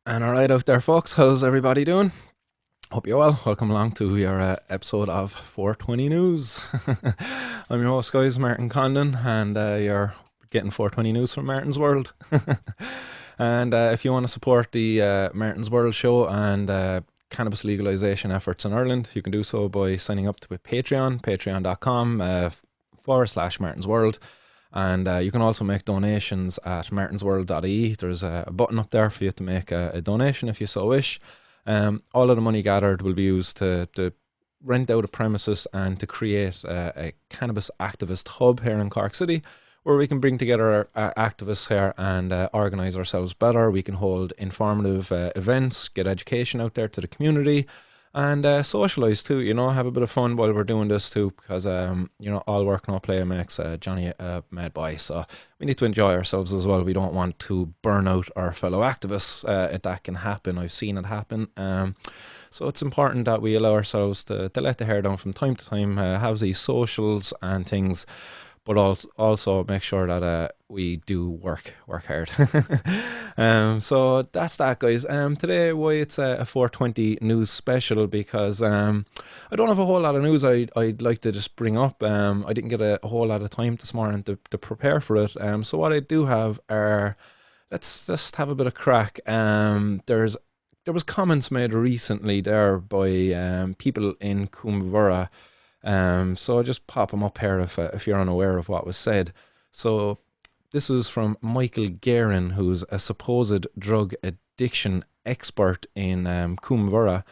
And alright out there, folks, how's everybody doing? Hope you're well. Welcome along to your episode of 420 News. I'm your host, guys, Martin Condon, and you're getting 420 News from Martin's World. And if you want to support the Martin's World show and cannabis legalization efforts in Ireland, you can do so by signing up to a Patreon, patreon.com / Martin's World. And you can also make donations at martinsworld.ie. There's a button up there for you to make a donation if you so wish. All of the money gathered will be used to rent out a premises and to create a cannabis activist hub here in Cork City, where we can bring together our activists here and organise ourselves better. We can hold informative events, get education out there to the community, and socialise too, have a bit of fun while we're doing this too, because all work no play makes Johnny a mad boy, so we need to enjoy ourselves as well. We don't want to burn out our fellow activists. If that can happen, I've seen it happen. So it's important that we allow ourselves to let the hair down from time to time, have these socials and things, but also make sure that we do work hard. So that's that, guys. Today, why it's a 420 news special, because I don't have a whole lot of news I'd like to just bring up. I didn't get a whole lot of time this morning to prepare for it. So what I do have are, let's just have a bit of crack. There was comments made recently there by people in Cuan Mhuire. So I'll just pop them up here if you're unaware of what was said. So this was from Michael Guerin, who's a supposed drug addiction expert in Cuan Mhuire.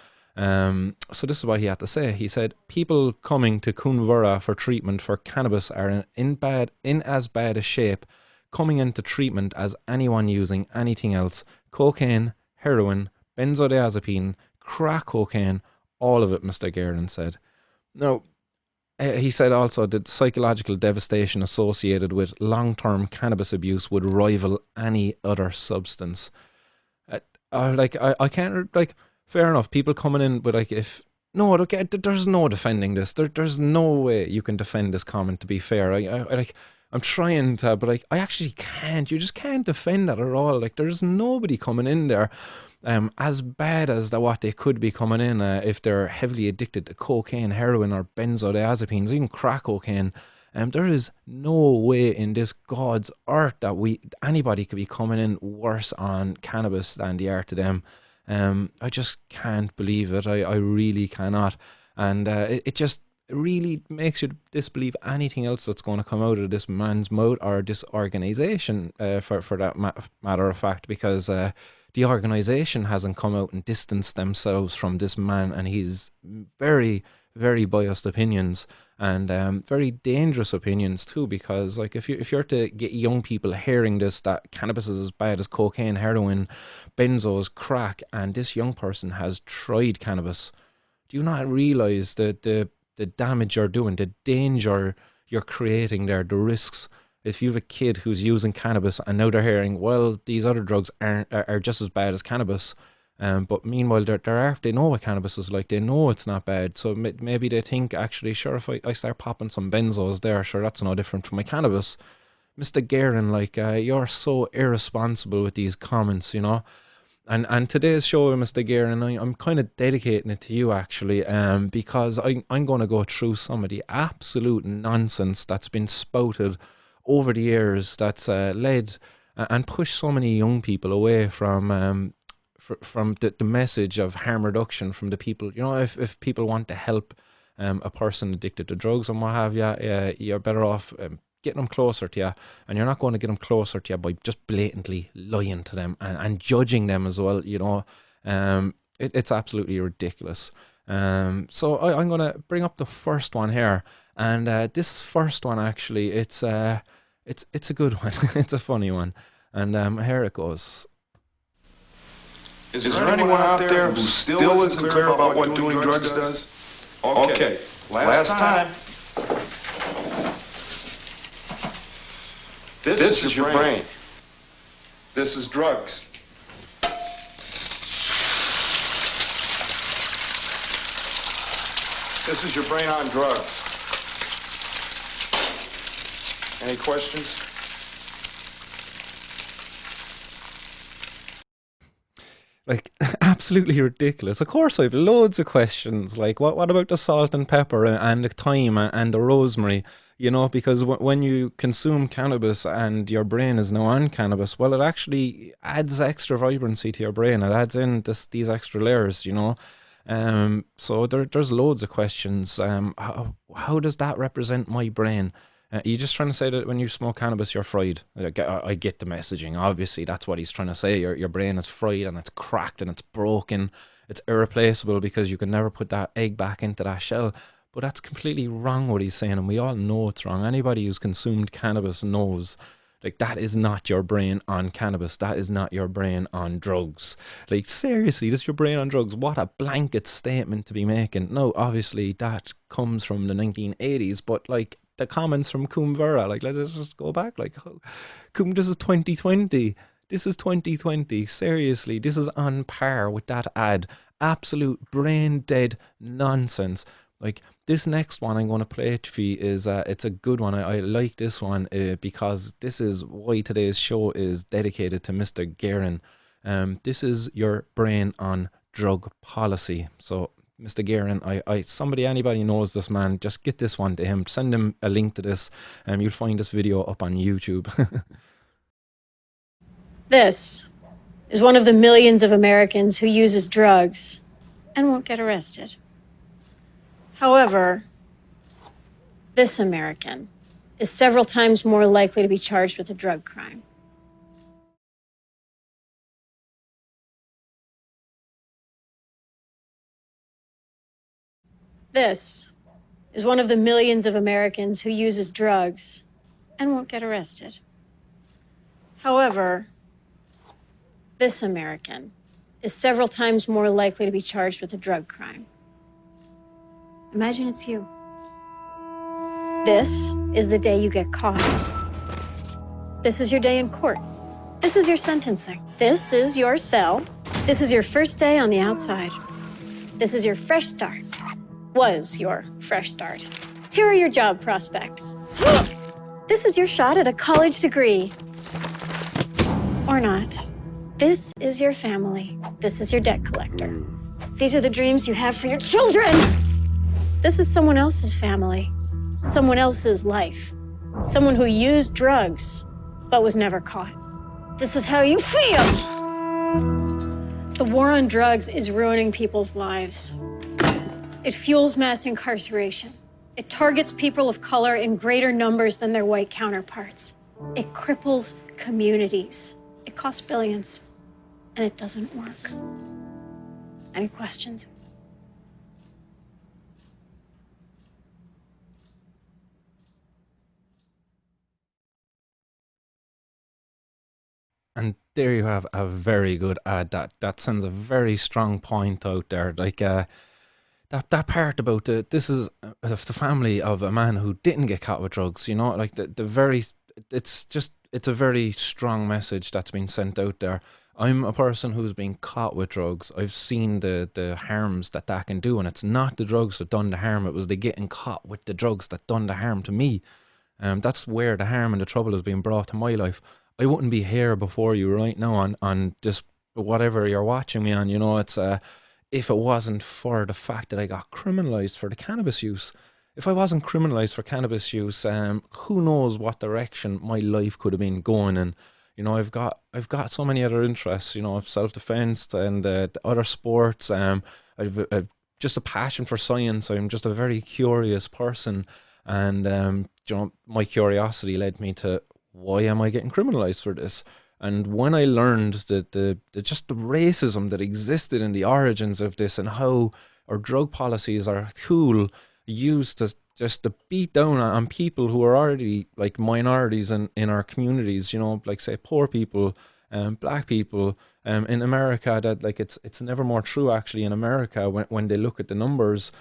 So this is what he had to say. He said, people coming to Cuan Mhuire for treatment for cannabis are in as bad a shape coming into treatment as anyone using anything else. Cocaine, heroin, benzodiazepine, crack cocaine, all of it, Mr. Guerin said. Now, he said also that psychological devastation associated with long-term cannabis abuse would rival any other substance. I can't, like, fair enough, people coming in with, like, if, no, okay, there's no defending this. There's no way you can defend this comment, to be fair. I'm trying to, but I actually can't. You just can't defend that at all. Like, there's nobody coming in there as bad as what they could be coming in if they're heavily addicted to cocaine, heroin, or benzodiazepines, even crack cocaine. There is no way in this God's earth that anybody could be coming in worse on cannabis than they are to them. I just can't believe it. I really cannot. And it just really makes you disbelieve anything else that's going to come out of this man's mouth or this organization, for that matter of fact, because the organization hasn't come out and distanced themselves from this man and his very, very biased opinions, and very dangerous opinions too, because, like, if you're to get young people hearing this, that cannabis is as bad as cocaine, heroin, benzos, crack, and this young person has tried cannabis, do you not realize the damage you're doing, the danger you're creating there, the risks? If you have a kid who's using cannabis and now they're hearing, well, these other drugs are just as bad as cannabis, but meanwhile they know what cannabis is like, they know it's not bad, so maybe they think, actually, sure, if I start popping some benzos there, sure, that's no different from my cannabis. Mr. Guerin, like, you're so irresponsible with these comments, And today's show, Mr. Guerin, I'm kind of dedicating it to you, actually, because I'm going to go through some of the absolute nonsense that's been spouted over the years, that's led and pushed so many young people away from the message of harm reduction from the people. If people want to help a person addicted to drugs and what have you, you're better off getting them closer to you, and you're not going to get them closer to you by just blatantly lying to them and judging them as well. It's absolutely ridiculous. So I'm going to bring up the first one here, and this first one, actually, it's a good one. It's a funny one, and here it goes. Is there anyone out there who still isn't clear about what doing drugs does? Okay, last time. This is your brain. This is drugs. This is your brain on drugs. Any questions? Like, absolutely ridiculous. Of course, I've loads of questions. Like, what about the salt and pepper and the thyme and the rosemary? Because when you consume cannabis and your brain is now on cannabis, well, it actually adds extra vibrancy to your brain. It adds in these extra layers. So there's loads of questions. How does that represent my brain? Are you just trying to say that when you smoke cannabis, you're fried? I get the messaging. Obviously, that's what he's trying to say. Your brain is fried and it's cracked and it's broken. It's irreplaceable because you can never put that egg back into that shell. But that's completely wrong what he's saying, and we all know it's wrong. Anybody who's consumed cannabis knows. Like, that is not your brain on cannabis. That is not your brain on drugs. Like, seriously, this is your brain on drugs. What a blanket statement to be making. No, obviously, that comes from the 1980s, but like, the comments from Cuan Mhuire. Like, let's just go back. Like, this is 2020. This is 2020. Seriously, this is on par with that ad. Absolute brain dead nonsense. Like, this next one I'm going to play it for you is it's a good one. I like this one because this is why today's show is dedicated to Mr. Guerin. This is your brain on drug policy. So Mr. Guerin, anybody knows this man, just get this one to him. Send him a link to this. You'll find this video up on YouTube. This is one of the millions of Americans who uses drugs and won't get arrested. However, this American is several times more likely to be charged with a drug crime. This is one of the millions of Americans who uses drugs and won't get arrested. However, this American is several times more likely to be charged with a drug crime. Imagine it's you. This is the day you get caught. This is your day in court. This is your sentencing. This is your cell. This is your first day on the outside. This is your fresh start. Was your fresh start. Here are your job prospects. This is your shot at a college degree. Or not. This is your family. This is your debt collector. These are the dreams you have for your children. This is someone else's family, someone else's life, someone who used drugs but was never caught. This is how you feel. The war on drugs is ruining people's lives. It fuels mass incarceration. It targets people of color in greater numbers than their white counterparts. It cripples communities. It costs billions, and it doesn't work. Any questions? And there you have a very good ad. That sends a very strong point out there. Like, that part about this is the family of a man who didn't get caught with drugs. Like, the very, it's a very strong message that's been sent out there. I'm a person who's been caught with drugs. I've seen the harms that can do, and it's not the drugs that done the harm. It was the getting caught with the drugs that done the harm to me. That's where the harm and the trouble has been brought to my life. I wouldn't be here before you right now on just whatever you're watching me on. It's if it wasn't for the fact that I got criminalized for the cannabis use. If I wasn't criminalized for cannabis use, who knows what direction my life could have been going in. I've got so many other interests. Self defense and the other sports. I've just a passion for science. I'm just a very curious person, and my curiosity led me to, why am I getting criminalized for this? And when I learned that just the racism that existed in the origins of this, and how our drug policies are a tool used to just to beat down on people who are already like minorities in our communities, like, say, poor people, black people, in America, that, like, it's never more true actually in America when they look at the numbers.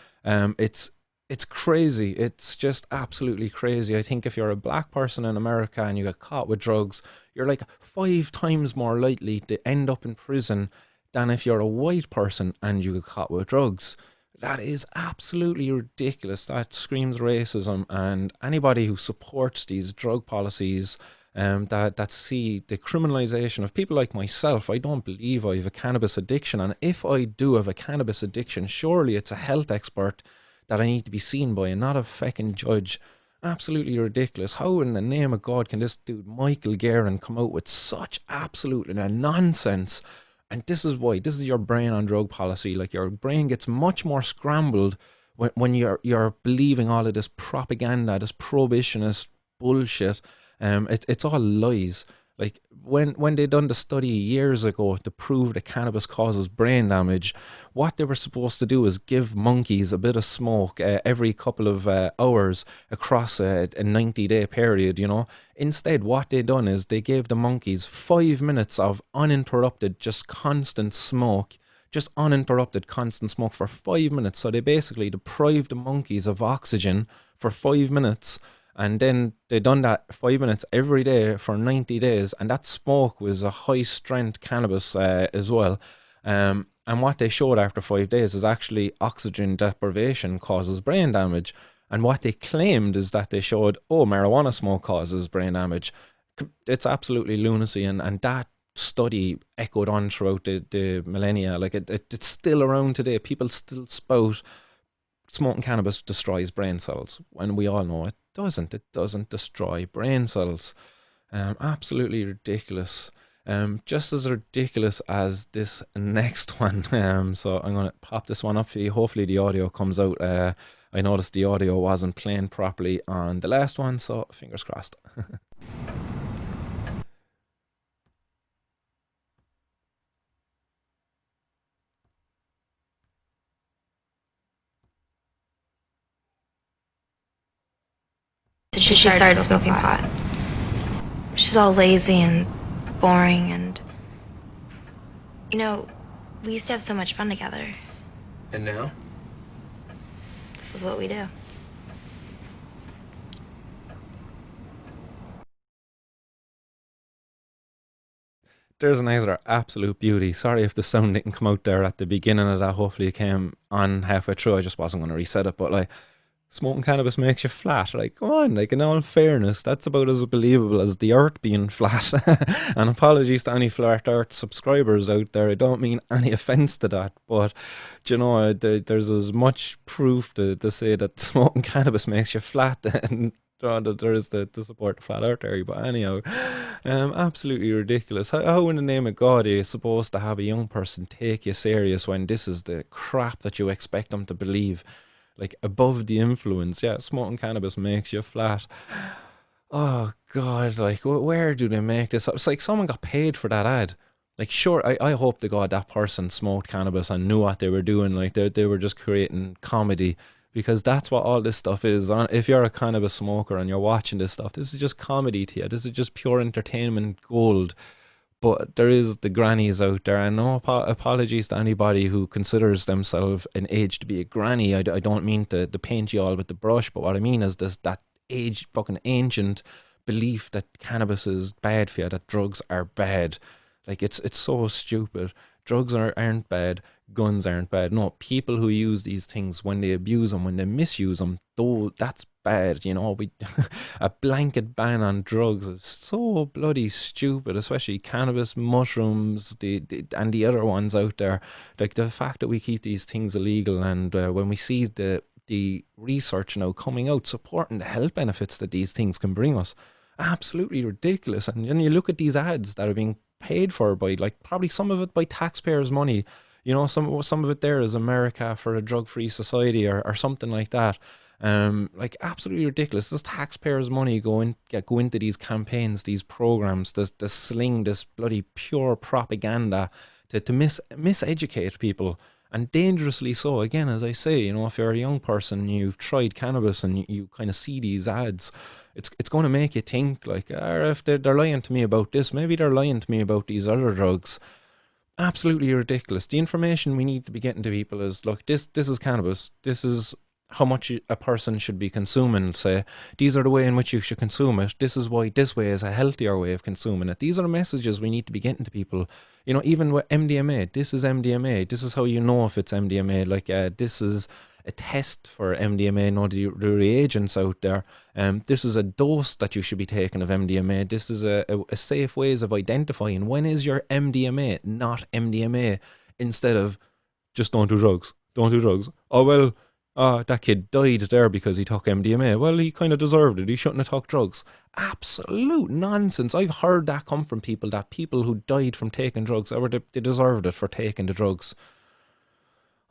It's crazy. It's just absolutely crazy. I think if you're a black person in America and you get caught with drugs, you're like 5 times more likely to end up in prison than if you're a white person and you get caught with drugs. That is absolutely ridiculous. That screams racism. And anybody who supports these drug policies, that see the criminalization of people like myself. I don't believe I have a cannabis addiction, and if I do have a cannabis addiction, surely it's a health expert that I need to be seen by and not a fucking judge. Absolutely ridiculous. How in the name of God can this dude Michael Guerin come out with such absolute nonsense? And this is why. This is your brain on drug policy. Like, your brain gets much more scrambled when you're believing all of this propaganda, this prohibitionist bullshit. It's all lies. Like, when they done the study years ago to prove that cannabis causes brain damage, what they were supposed to do is give monkeys a bit of smoke every couple of hours across a 90-day period, you know. Instead, what they done is they gave the monkeys 5 minutes of uninterrupted, just constant smoke, just uninterrupted constant smoke for 5 minutes. So they basically deprived the monkeys of oxygen for 5 minutes, and then they done that 5 minutes every day for 90 days, and that smoke was a high strength cannabis as well. And what they showed after 5 days is actually oxygen deprivation causes brain damage. And what they claimed is that they showed, oh, marijuana smoke causes brain damage. It's absolutely lunacy, and that study echoed on throughout the millennia. Like, it's still around today. People still spout smoking cannabis destroys brain cells, when we all know it doesn't. It doesn't destroy brain cells. Absolutely ridiculous. Just as ridiculous as this next one. So I'm going to pop this one up for you. Hopefully the audio comes out. I noticed the audio wasn't playing properly on the last one, so fingers crossed. She started smoking pot. She's all lazy and boring, and you know, we used to have so much fun together. And now? This is what we do. There's another absolute beauty. Sorry if the sound didn't come out there at the beginning of that. Hopefully it came on halfway through. I just wasn't going to reset it, but like, smoking cannabis makes you flat. Like, come on, like, in all fairness, that's about as believable as the earth being flat. And apologies to any flat earth subscribers out there. I don't mean any offense to that, but do you know, there's as much proof to say that smoking cannabis makes you flat and there is to support the flat earth theory. But anyhow, absolutely ridiculous. How in the name of God are you supposed to have a young person take you serious when this is the crap that you expect them to believe? Like, above the influence, yeah, smoking cannabis makes you flat. Oh God, like, where do they make this up? It's like someone got paid for that ad. Like, sure, I hope to God that person smoked cannabis and knew what they were doing. Like, they were just creating comedy, because that's what all this stuff is. If you're a cannabis smoker and you're watching this stuff, this is just comedy to you. This is just pure entertainment gold. But there is the grannies out there, and no apologies to anybody who considers themselves an age to be a granny. I don't mean to paint you all with the brush, but what I mean is that age fucking ancient belief that cannabis is bad for you, that drugs are bad. Like, it's so stupid. Drugs aren't bad. Guns aren't bad. No, people who use these things, when they abuse them, when they misuse them, though, that's bad. You know, a blanket ban on drugs is so bloody stupid, especially cannabis, mushrooms, and the other ones out there. Like, the fact that we keep these things illegal, and when we see the research now coming out supporting the health benefits that these things can bring us, absolutely ridiculous. And then you look at these ads that are being paid for by, like, probably some of it by taxpayers' money. You know, some of it there is America for a drug-free society, or something like that. Like, absolutely ridiculous. This taxpayers' money go into these campaigns, these programs, to sling this bloody pure propaganda to miseducate people, and dangerously so. Again, as I say, you know, if you're a young person, you've tried cannabis, and you kind of see these ads, it's going to make you think, like, if they're lying to me about this, maybe they're lying to me about these other drugs. Absolutely ridiculous. The information we need to be getting to people is, look, this is cannabis. This is how much a person should be consuming. Say, these are the way in which you should consume it. This is why this way is a healthier way of consuming it. These are the messages we need to be getting to people. You know, even with MDMA, this is MDMA. This is how you know if it's MDMA. Like, this is a test for MDMA, no, the reagents out there. This is a dose that you should be taking of MDMA. This is a safe ways of identifying when is your MDMA not MDMA, instead of just don't do drugs. Don't do drugs. Oh, well, that kid died there because he took MDMA. Well, he kind of deserved it. He shouldn't have took drugs. Absolute nonsense. I've heard that come from people, that people who died from taking drugs, or they deserved it for taking the drugs.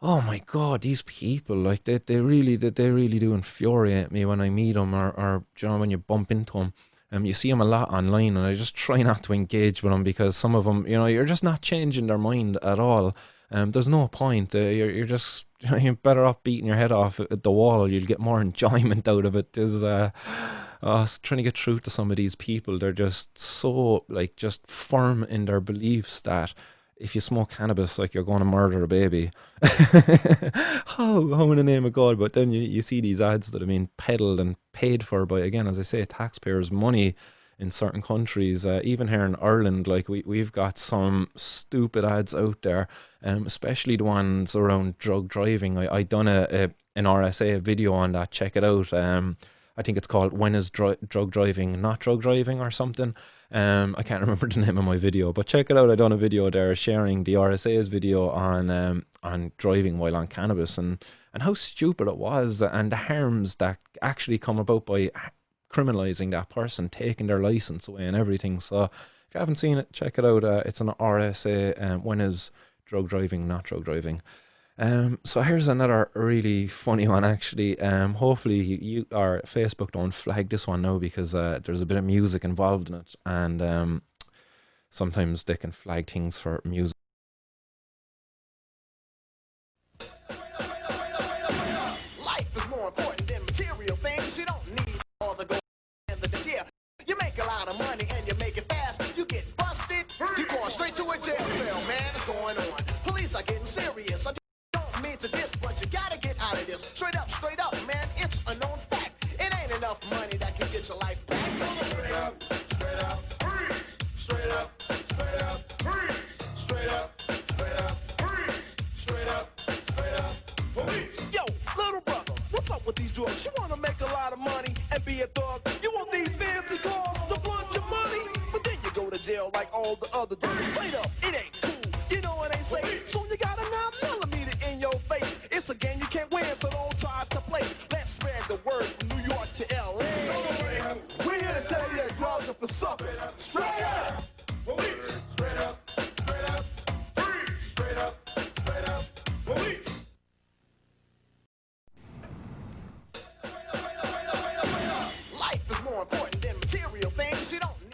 Oh my God, these people, like, they really do infuriate me when I meet them, or you know, when you bump into them. You see them a lot online, and I just try not to engage with them, because some of them, you know, you're just not changing their mind at all. There's no point. You're just, you know, you're better off beating your head off at the wall. You'll get more enjoyment out of it. Trying to get through to some of these people. They're just so, like, just firm in their beliefs that if you smoke cannabis, like, you're going to murder a baby. How in the name of God? But then you see these ads that are being peddled and paid for by, again, as I say, taxpayers' money in certain countries. Even here in Ireland, like, we've got some stupid ads out there, especially the ones around drug driving. I done an RSA video on that. Check it out. I think it's called "When is Drug Driving Not Drug Driving" or something. I can't remember the name of my video, but check it out. I done a video there sharing the RSA's video on driving while on cannabis, and how stupid it was, and the harms that actually come about by criminalizing that person, taking their license away and everything. So if you haven't seen it, check it out. It's an RSA. When is drug driving not drug driving? So here's another really funny one, actually. Hopefully you or Facebook don't flag this one now, because there's a bit of music involved in it, and sometimes they can flag things for music. Life is more important than material things. You don't need all the gold and the yeah. You make a lot of money and you make it fast. You get busted, you going straight to a jail cell, man. It's going on. Police are getting serious. I don't mean to this, but you gotta get out of this. Straight up, man. It's a known fact. It ain't enough money that can get your life back. Straight up, freeze. Straight up, freeze. Straight up, freeze. Straight up, police. Yo, little brother, what's up with these drugs? You wanna make a lot of money and be a thug? You want these fancy cars to flaunt your money? But then you go to jail like all the other drugs. Straight up, it ain't cool. You know it ain't safe. So you got a 9mm in your face. It's a game you can't win, so don't try to play. Let's spread the word from New York to LA. We're here to tell you that drugs are for suckers. Straight up, police. Straight up, freeze. Straight up, police. Life is more important than material things. You don't need.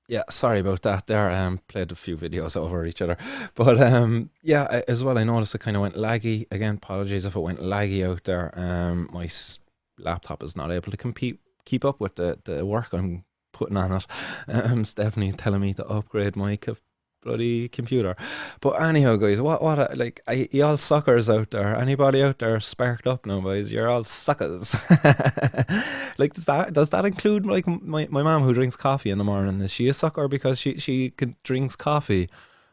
Yeah, sorry about that there. Played a few videos over each other. But yeah, as well, I noticed it kind of went laggy. Again, apologies if it went laggy out there. My laptop is not able to keep up with the work I'm putting on it. It's definitely telling me to upgrade my bloody computer. But anyhow, guys, like, you all suckers out there? Anybody out there sparked up now, guys? You're all suckers. Like, does that include, like, my mom, who drinks coffee in the morning? Is she a sucker because she drinks coffee?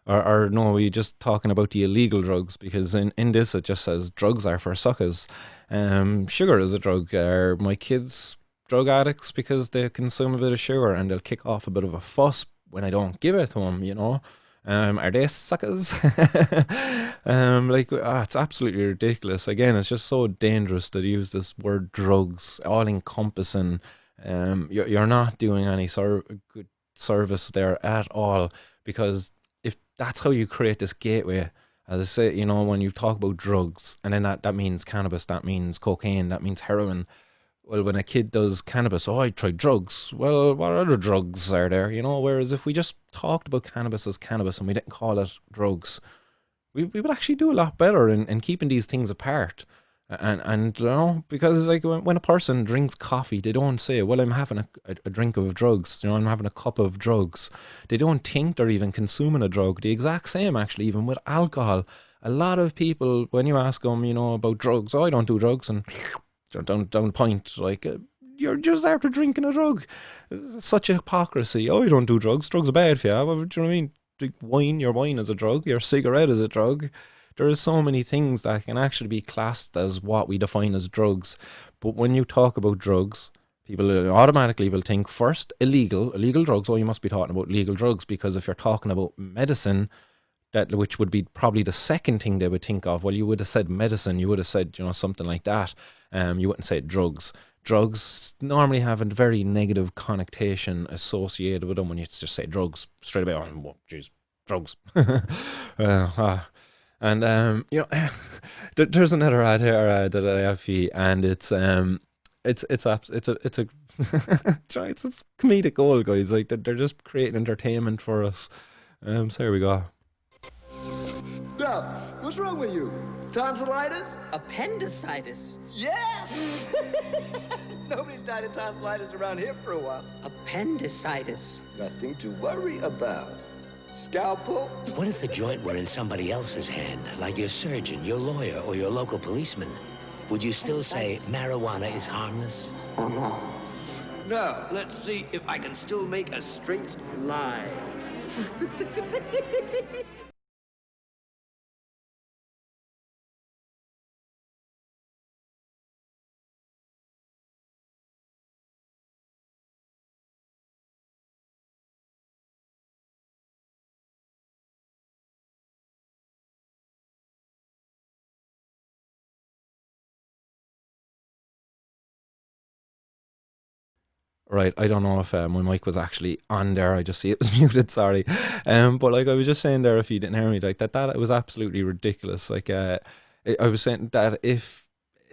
Or no, are we just talking about the illegal drugs? Because in this it just says drugs are for suckers. Sugar is a drug. Are my kids drug addicts because they consume a bit of sugar, and they'll kick off a bit of a fuss when I don't give it to them, you know? Are they suckers? Like, it's absolutely ridiculous. Again, it's just so dangerous to use this word drugs, all encompassing. You're not doing any good service there at all, because if that's how you create this gateway, as I say, you know, when you talk about drugs, and then that means cannabis, that means cocaine, that means heroin. Well, when a kid does cannabis, oh, I tried drugs. Well, what other drugs are there? You know, whereas if we just talked about cannabis as cannabis and we didn't call it drugs, we would actually do a lot better in keeping these things apart. And you know, because, like, when a person drinks coffee, they don't say, well, I'm having a drink of drugs, you know, I'm having a cup of drugs. They don't think they're even consuming a drug. The exact same, actually, even with alcohol. A lot of people, when you ask them, you know, about drugs, oh, I don't do drugs, and down point, like, you're just after drinking a drug. It's such a hypocrisy. Oh, you don't do drugs. Drugs are bad for you. Well, do you know what I mean? wine, your wine is a drug, your cigarette is a drug. There are so many things that can actually be classed as what we define as drugs. But when you talk about drugs, people automatically will think first illegal drugs. Oh, you must be talking about legal drugs, because if you're talking about medicine, that which would be probably the second thing they would think of. Well, you would have said medicine, you would have said, something like that. You wouldn't say drugs. Drugs normally have a very negative connotation associated with them when you just say drugs straight away. Oh, well, geez, drugs. And there's another ad here that I have for you, and it's a it's comedic gold, guys. Like they're just creating entertainment for us. So here we go. Now, what's wrong with you? Tonsillitis? Appendicitis. Yeah! Nobody's died of tonsillitis around here for a while. Appendicitis. Nothing to worry about. Scalpel? What if the joint were in somebody else's hand, like your surgeon, your lawyer, or your local policeman? Would you still say marijuana is harmless? Now, let's see if I can still make a straight line. Right, I don't know if my mic was actually on there. I just see it was muted. Sorry, but like I was just saying there, if you didn't hear me, like that it was absolutely ridiculous. Like, I was saying that if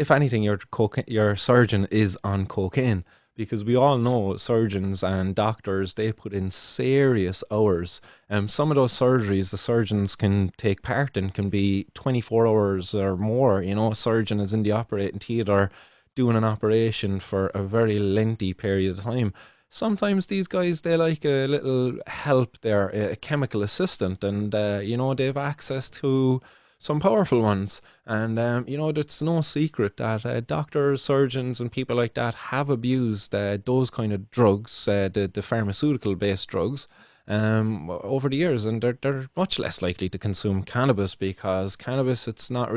anything, your surgeon is on cocaine, because we all know surgeons and doctors, they put in serious hours. Some of those surgeries the surgeons can take part in can be 24 hours or more. A surgeon is in the operating theatre doing an operation for a very lengthy period of time. Sometimes these guys, they like a little help there, a chemical assistant, and they have access to some powerful ones. And it's no secret that doctors, surgeons, and people like that have abused those kind of drugs, the pharmaceutical based drugs, over the years, and they're much less likely to consume cannabis, because cannabis, it's not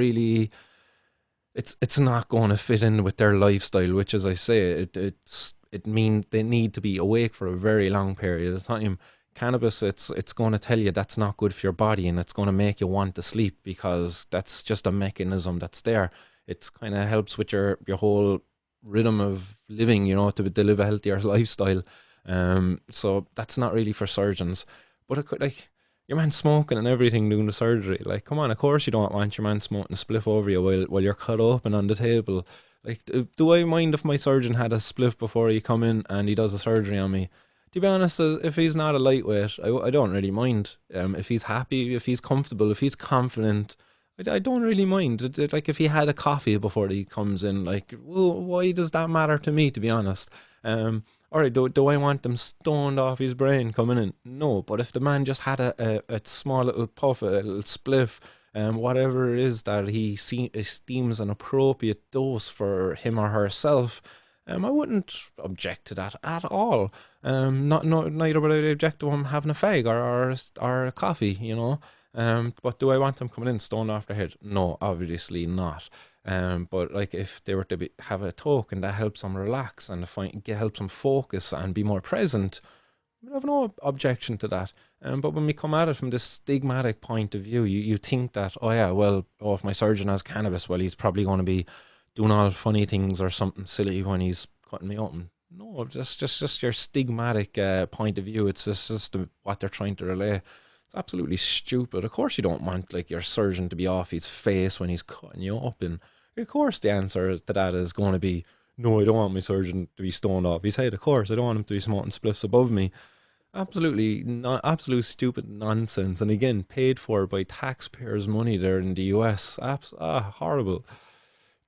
going to fit in with their lifestyle, which, as I say, it means they need to be awake for a very long period of time. Cannabis, it's going to tell you that's not good for your body, and it's going to make you want to sleep, because that's just a mechanism that's there. It kind of helps with your whole rhythm of living, to live a healthier lifestyle. So that's not really for surgeons, but it could, like, your man smoking and everything doing the surgery. Like, come on, of course you don't want your man smoking a spliff over you while you're cut open on the table. Like, do I mind if my surgeon had a spliff before he come in and he does a surgery on me? To be honest, if he's not a lightweight, I don't really mind. If he's happy, if he's comfortable, if he's confident, I don't really mind. Like, if he had a coffee before he comes in, like, well, why does that matter to me, to be honest? All right, do I want them stoned off his brain coming in? No, but if the man just had a small little puff, a little spliff, whatever it is that he esteems an appropriate dose for him or herself, I wouldn't object to that at all. Neither would I object to him having a fag or a coffee. But do I want them coming in stoned off their head? No, obviously not. But like, if they were to have a talk and that helps them relax and helps them focus and be more present, I have no objection to that. But when we come at it from this stigmatic point of view, you think that, oh yeah, well, if my surgeon has cannabis, well, he's probably going to be doing all funny things or something silly when he's cutting me open. No, just your stigmatic point of view. It's just what they're trying to relay. It's absolutely stupid. Of course you don't want, like, your surgeon to be off his face when he's cutting you open. Of course the answer to that is going to be, no, I don't want my surgeon to be stoned off his head. Of course, I don't want him to be smoking spliffs above me. Absolutely not, absolute stupid nonsense. And again, paid for by taxpayers' money there in the US. Horrible.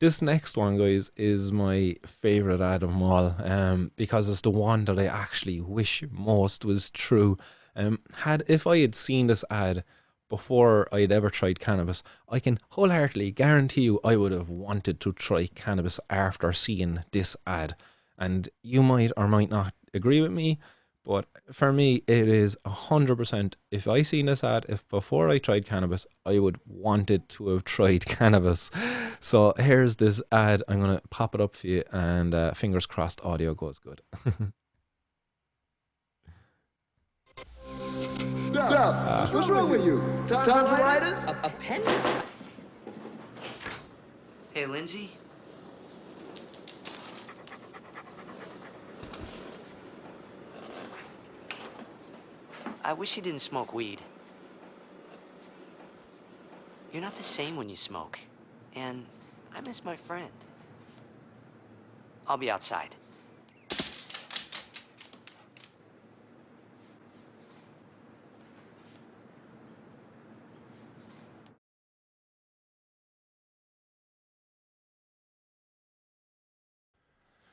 This next one, guys, is my favourite ad of them all, because it's the one that I actually wish most was true. If I had seen this ad before I'd ever tried cannabis, I can wholeheartedly guarantee you I would have wanted to try cannabis after seeing this ad. And you might or might not agree with me, But for me, it is 100%. If I seen this ad, if before I tried cannabis, I would wanted to have tried cannabis. So here's this ad. I'm gonna pop it up for you, and fingers crossed, audio goes good. What's wrong with you? Tonsillitis? Appendix? Hey, Lindsay. I wish you didn't smoke weed. You're not the same when you smoke. And I miss my friend. I'll be outside.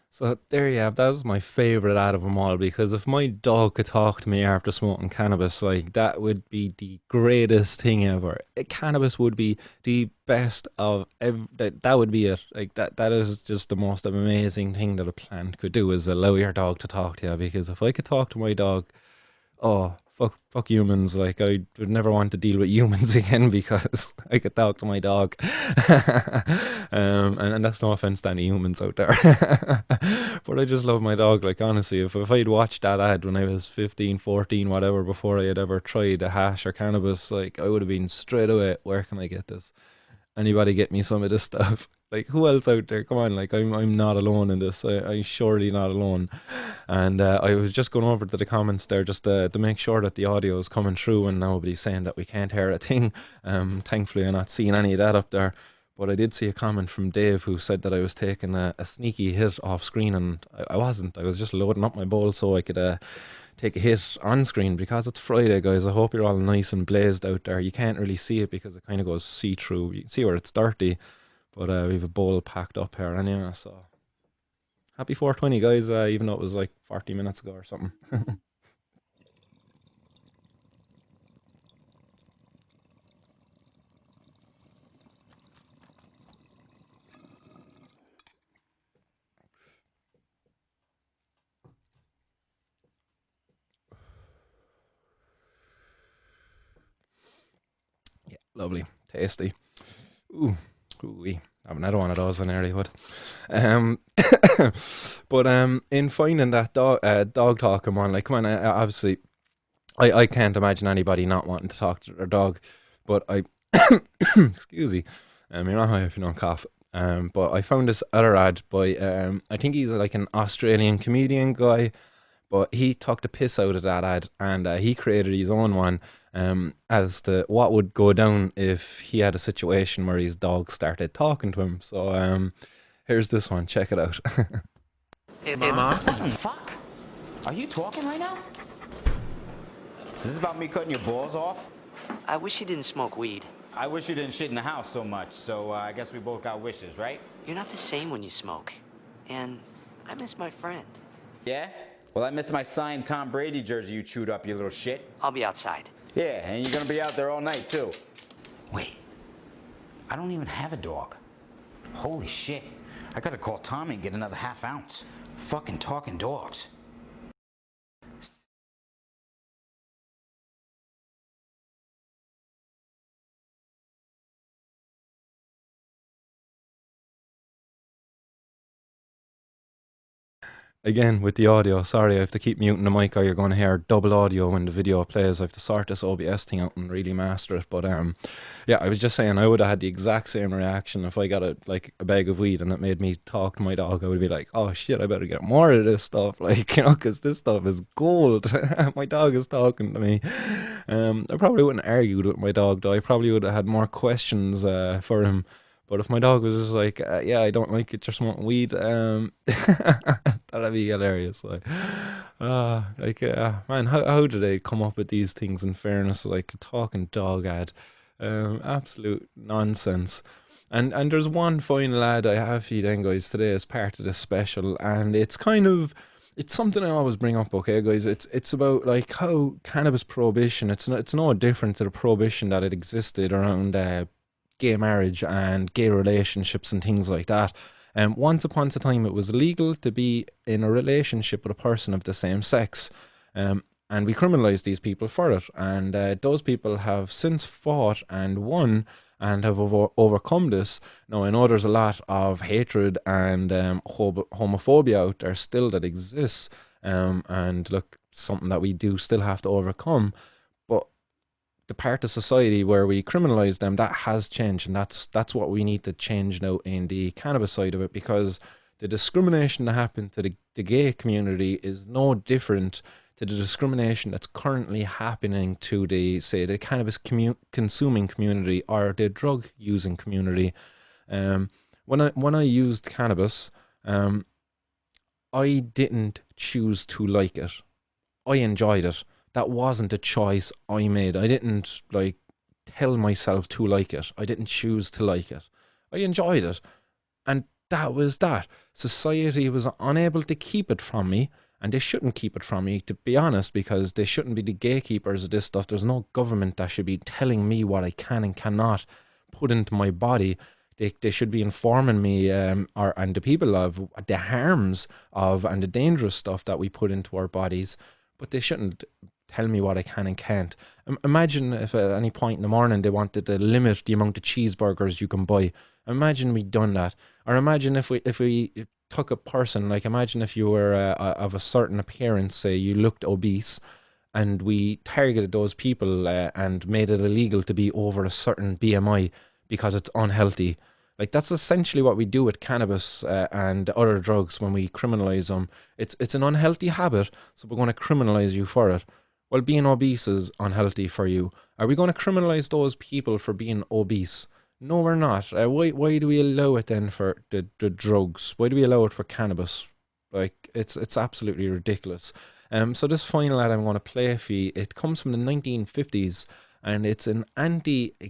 So there you have. That was my favorite out of them all, because if my dog could talk to me after smoking cannabis, like that would be the greatest thing ever. Cannabis would be the best of that would be it. Like that is just the most amazing thing that a plant could do, is allow your dog to talk to you. Because if I could talk to my dog, oh fuck humans, like I would never want to deal with humans again, because I could talk to my dog. And that's no offense to any humans out there. But I just love my dog. Like honestly, if I'd watched that ad when I was 15, 14, whatever, before I had ever tried a hash or cannabis, like I would have been straight away, where can I get this? Anybody get me some of this stuff? Like who else out there? Come on, like I'm not alone in this. I'm surely not alone. And I was just going over to the comments there, just to make sure that the audio is coming through and nobody's saying that we can't hear a thing. Thankfully I'm not seeing any of that up there. But I did see a comment from Dave, who said that I was taking a sneaky hit off screen, and I wasn't. I was just loading up my bowl so I could take a hit on screen, because it's Friday, guys. I hope you're all nice and blazed out there. You can't really see it because it kind of goes see-through. You can see where it's dirty, but we have a bowl packed up here anyway. So happy 420, guys, even though it was like 40 minutes ago or something. Yeah, lovely, tasty. Ooh, ooh, I've another one of those in Earlywood. Um, but in finding that dog talking one, like, come on, obviously, I can't imagine anybody not wanting to talk to their dog, but I, excuse me, you're not high if you don't cough. But I found this other ad by, I think he's like an Australian comedian guy, but he took the piss out of that ad, and he created his own one, as to what would go down if he had a situation where his dog started talking to him. So here's this one. Check it out. Hey, Mom. What the fuck? Are you talking right now? Is this about me cutting your balls off? I wish you didn't smoke weed. I wish you didn't shit in the house so much, so I guess we both got wishes, right? You're not the same when you smoke. And I miss my friend. Yeah? Well, I miss my signed Tom Brady jersey you chewed up, you little shit. I'll be outside. Yeah, and you're gonna be out there all night, too. Wait. I don't even have a dog. Holy shit. I gotta call Tommy and get another half ounce. Fucking talking dogs. Again, with the audio, sorry, I have to keep muting the mic, or you're going to hear double audio when the video plays. I have to sort this OBS thing out and really master it. But yeah, I was just saying, I would have had the exact same reaction if I got a bag of weed and it made me talk to my dog. I would be like, oh shit, I better get more of this stuff, like, you know, because this stuff is gold. My dog is talking to me. I probably wouldn't have argued with my dog, though. I probably would have had more questions for him. But if my dog was just like, yeah, I don't like it, you're smoking weed, that'd be hilarious. Man, how do they come up with these things, in fairness? Like, talking dog ad. Absolute nonsense. And there's one final ad I have for you then, guys, today as part of this special, and it's something I always bring up, okay, guys? It's about, like, how cannabis prohibition, it's no different to the prohibition that it existed around gay marriage and gay relationships and things like that. Once upon a time, it was illegal to be in a relationship with a person of the same sex. And we criminalize these people for it. And those people have since fought and won and have overcome this. Now, I know there's a lot of hatred and homophobia out there still that exists. And look, something that we do still have to overcome. But the part of society where we criminalize them, that has changed. And that's what we need to change now in the cannabis side of it, because the discrimination that happened to the gay community is no different to the discrimination that's currently happening to the cannabis consuming community or the drug using community. When I used cannabis, I didn't choose to like it. I enjoyed it. That wasn't a choice I made. I didn't like tell myself to like it. I didn't choose to like it. I enjoyed it. And that was that. Society was unable to keep it from me, and they shouldn't keep it from me, to be honest, because they shouldn't be the gatekeepers of this stuff. There's no government that should be telling me what I can and cannot put into my body. They should be informing me and the people of the harms of and the dangerous stuff that we put into our bodies, but they shouldn't tell me what I can and can't. Imagine if at any point in the morning they wanted to limit the amount of cheeseburgers you can buy. Imagine we'd done that. Or imagine if we took a person, like imagine if you were of a certain appearance, say you looked obese, and we targeted those people and made it illegal to be over a certain BMI because it's unhealthy. Like, that's essentially what we do with cannabis and other drugs when we criminalize them. It's an unhealthy habit, so we're going to criminalize you for it. Well, being obese is unhealthy for you. Are we going to criminalize those people for being obese? No, we're not. Why do we allow it then for the drugs? Why do we allow it for cannabis? Like, it's absolutely ridiculous. So this final ad I'm going to play for you, it comes from the 1950s, and it's an anti-gay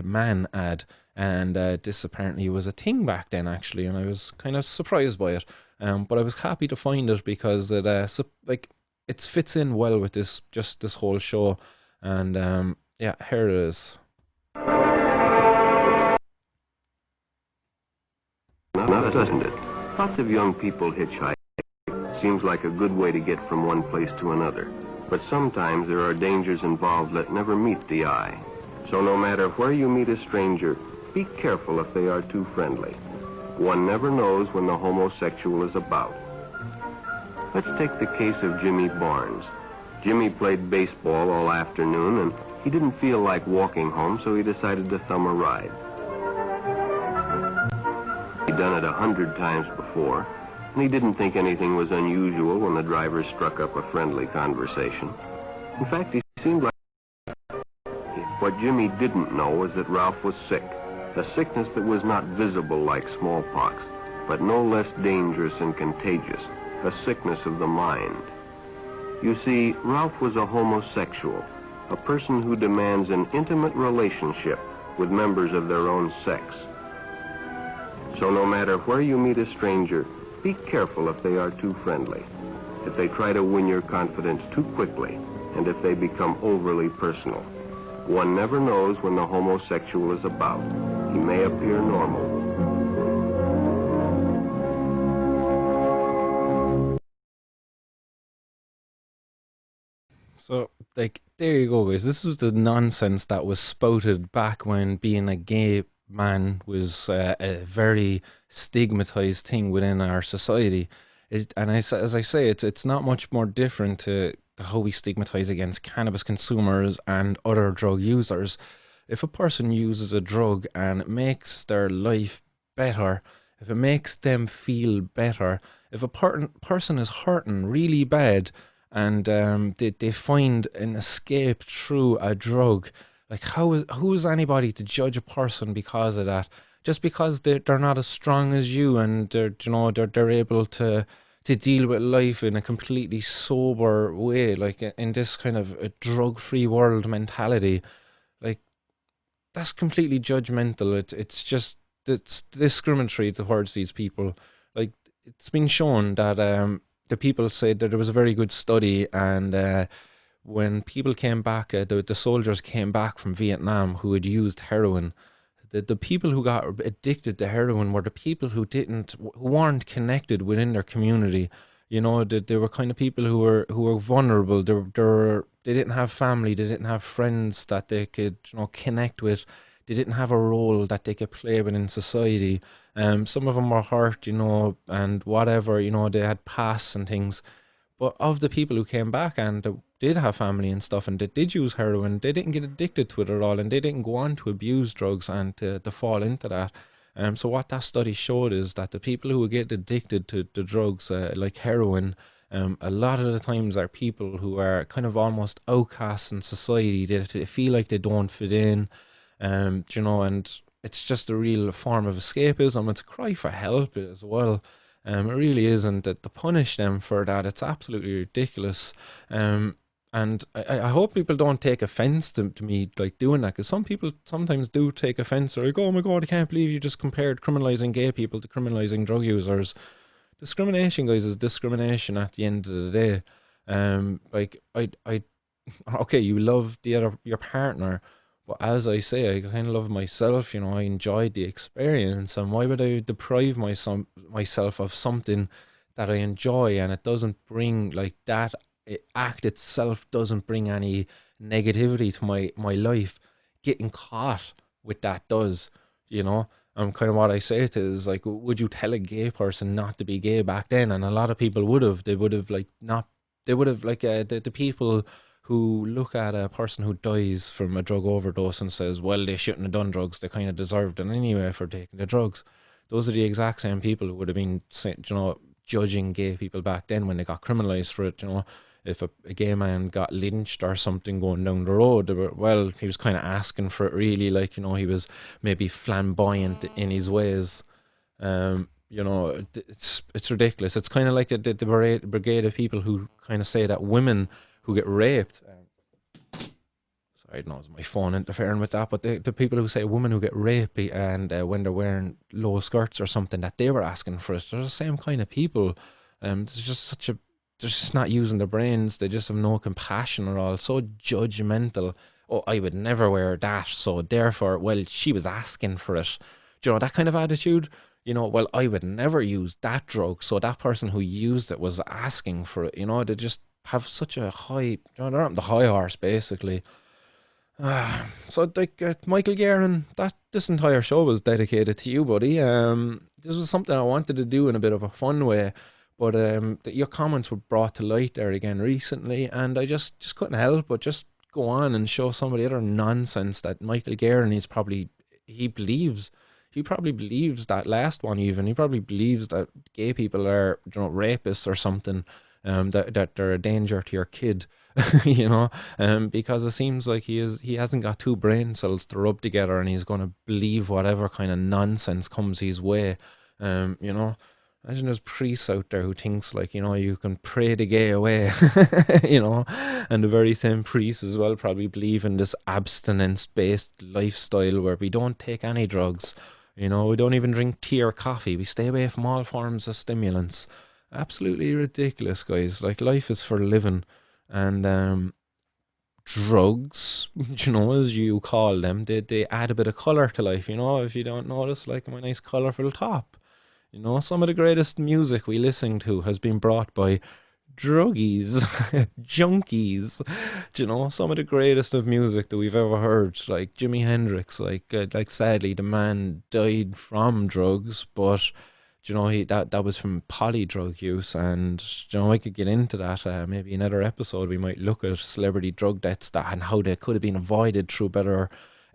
man ad. And this apparently was a thing back then, actually, and I was kind of surprised by it. But I was happy to find it because it it fits in well with this whole show. And yeah, here it is. Not doesn't it? Lots of young people hitchhike. Seems like a good way to get from one place to another. But sometimes there are dangers involved that never meet the eye. So no matter where you meet a stranger, be careful if they are too friendly. One never knows when the homosexual is about. Let's take the case of Jimmy Barnes. Jimmy played baseball all afternoon, and he didn't feel like walking home, so he decided to thumb a ride. He'd done it 100 times before, and he didn't think anything was unusual when the driver struck up a friendly conversation. In fact, he seemed like... What Jimmy didn't know was that Ralph was sick, a sickness that was not visible like smallpox, but no less dangerous and contagious, a sickness of the mind. You see, Ralph was a homosexual, a person who demands an intimate relationship with members of their own sex. So no matter where you meet a stranger, be careful if they are too friendly, if they try to win your confidence too quickly, and if they become overly personal. One never knows when the homosexual is about. He may appear normal. So, like, there you go, guys. This was the nonsense that was spouted back when being a gay man was a very stigmatized thing within our society. As I say, it's not much more different to how we stigmatize against cannabis consumers and other drug users. If a person uses a drug and it makes their life better, if it makes them feel better, if a person is hurting really bad and they find an escape through a drug, like, who is anybody to judge a person because of that? Just because they're not as strong as you, and they're able to deal with life in a completely sober way, like in this kind of a drug-free world mentality, like, that's completely judgmental. It's discriminatory towards these people. Like, it's been shown that the people said that there was a very good study, and when people came back, the soldiers came back from Vietnam who had used heroin. The people who got addicted to heroin were the people who weren't connected within their community. You know, they were kind of people who were vulnerable. They didn't have family. They didn't have friends that they could, you know, connect with. They didn't have a role that they could play within society. Some of them were hurt, you know, and whatever, you know, they had pasts and things. But of the people who came back and did have family and stuff and they did use heroin, they didn't get addicted to it at all and they didn't go on to abuse drugs and to fall into that. So what that study showed is that the people who get addicted to the drugs like heroin, a lot of the times are people who are kind of almost outcasts in society. They feel like they don't fit in, you know, and it's just a real form of escapism. It's a cry for help as well. It really isn't that to punish them for that. It's absolutely ridiculous. And I hope people don't take offense to me like doing that because some people sometimes do take offense. They're like, oh my God, I can't believe you just compared criminalizing gay people to criminalizing drug users. Discrimination, guys, is discrimination at the end of the day. Like okay, you love your partner, but as I say, I kind of love myself. You know, I enjoyed the experience, and why would I deprive myself of something that I enjoy and it doesn't bring like that act itself doesn't bring any negativity to my life. Getting caught with that does, you know. Kind of what I say to is like, would you tell a gay person not to be gay back then? And a lot of people would have. They would have like not. They would have like the people who look at a person who dies from a drug overdose and says, well, they shouldn't have done drugs. They kind of deserved it anyway for taking the drugs. Those are the exact same people who would have been, you know, judging gay people back then when they got criminalized for it. You know, if a gay man got lynched or something going down the road, they were, well, he was kind of asking for it really, like, you know, he was maybe flamboyant in his ways. You know, it's ridiculous. It's kind of like the brigade of people who kind of say that women who get raped. Sorry, no, it's my phone interfering with that. But the people who say women who get raped and when they're wearing low skirts or something, that they were asking for it. They're the same kind of people. There's just they're just not using their brains. They just have no compassion at all. So judgmental. Oh, I would never wear that. So therefore, well, she was asking for it. Do you know, that kind of attitude? You know, well, I would never use that drug. So that person who used it was asking for it. You know, they just have such a high, you know, they're on the high horse basically. So like Michael Guerin, this entire show was dedicated to you, buddy. This was something I wanted to do in a bit of a fun way, but your comments were brought to light there again recently, and I just couldn't help but just go on and show some of the other nonsense that Michael Guerin he probably believes that last one even. He probably believes that gay people are, you know, rapists or something, that they're a danger to your kid, you know, because it seems like he hasn't got two brain cells to rub together and he's going to believe whatever kind of nonsense comes his way, you know. Imagine there's priests out there who thinks like, you know, you can pray the gay away, you know, and the very same priests as well probably believe in this abstinence-based lifestyle where we don't take any drugs, you know, we don't even drink tea or coffee, we stay away from all forms of stimulants. Absolutely ridiculous, guys. Like, life is for living, and drugs, you know, as you call them, they add a bit of colour to life, you know, if you don't notice, like my nice colourful top. You know, some of the greatest music we listen to has been brought by druggies, junkies. Do you know, some of the greatest of music that we've ever heard, like Jimi Hendrix, like sadly the man died from drugs, but you know, that was from poly drug use, and you know, I could get into that. Maybe another episode we might look at celebrity drug deaths and how they could have been avoided through better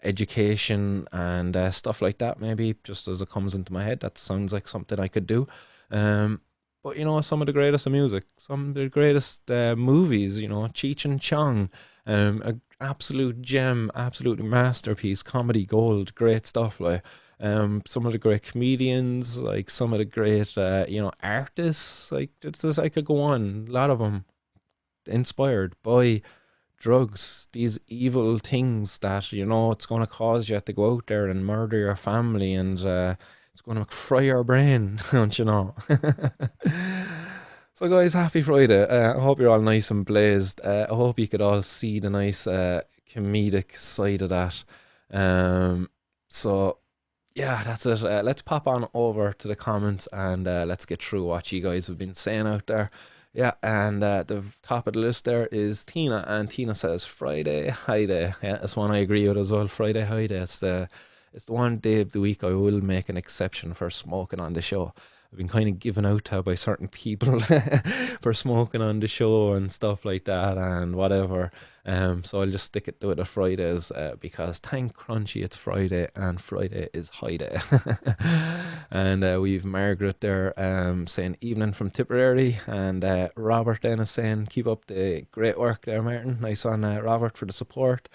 education and stuff like that. Maybe just as it comes into my head, that sounds like something I could do. But you know, some of the greatest of music, some of the greatest movies. You know, Cheech and Chong, a absolute gem, absolute masterpiece, comedy gold, great stuff. Like. Some of the great comedians, like some of the great, you know, artists, like it's just, I could go on, a lot of them inspired by drugs, these evil things that, you know, it's going to cause you to go out there and murder your family, and it's going to fry your brain, don't you know? So guys, happy Friday. I hope you're all nice and blazed. I hope you could all see the nice comedic side of that. So yeah, that's it. Let's pop on over to the comments and let's get through what you guys have been saying out there. Yeah, and the top of the list there is Tina, and Tina says Friday High Day. Yeah, that's one I agree with as well. Friday High Day. It's the one day of the week I will make an exception for smoking on the show. I've been kind of given out to by certain people for smoking on the show and stuff like that and whatever. So I'll just stick it to the Fridays because thank Crunchy it's Friday and Friday is high day. And we've Margaret there saying evening from Tipperary, and Robert then is saying keep up the great work there, Martin. Nice on Robert for the support.